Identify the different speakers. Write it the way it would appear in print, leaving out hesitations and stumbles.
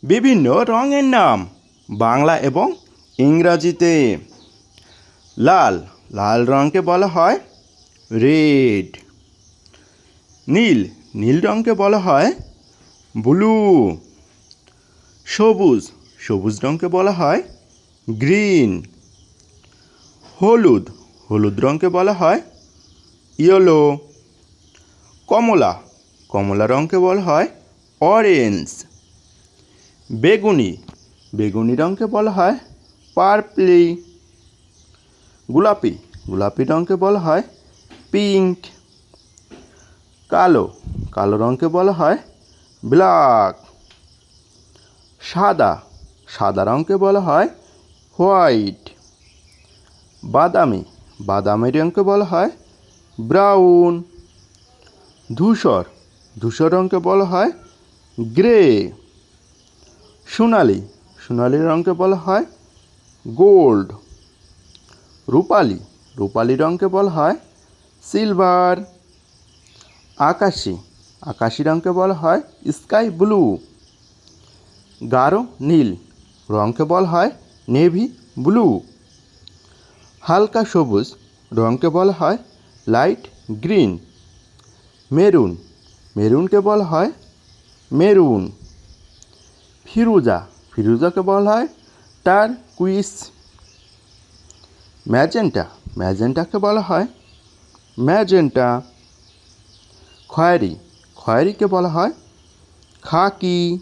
Speaker 1: বিভিন্ন রঙের নাম বাংলা এবং ইংরাজিতে। লাল, লাল রঙকে বলা হয় রেড। নীল, নীল রঙকে বলা হয় ব্লু। সবুজ, সবুজ রঙকে বলা হয় গ্রিন। হলুদ, হলুদ রঙকে বলা হয় ইয়েলো। কমলা, কমলা রঙকে বলা হয় অরেঞ্জ। বেগুনি, বেগুনি রঙকে বলা হয় পার্পলি। গোলাপি, গোলাপি রঙকে বলা হয় পিঙ্ক। কালো, কালো রঙকে বলা হয় ব্ল্যাক। সাদা, সাদা রঙকে বলা হয় হোয়াইট। বাদামি, বাদামি রঙকে বলা হয় ব্রাউন। ধূসর, ধূসর রঙকে বলা হয় গ্রে। সোনালি, সোনালি রঙকে বলা হয় গোল্ড। রূপালি, রূপালি রঙকে বলা হয় সিলভার। আকাশি, আকাশি রঙকে বলা হয় স্কাই ব্লু। গাঢ় নীল রঙকে বলা হয় নেভি ব্লু। হালকা সবুজ রঙকে বলা হয় লাইট গ্রিন। মেরুন, মেরুনকে বলা হয় মেরুন। ফিরোজা, ফিরোজাকে বলা হয় টারকুইজ। ম্যাজেন্টা, ম্যাজেন্টাকে বলা হয় ম্যাজেন্টা। খয়েরি, খয়েরিকে বলা হয় খাকি।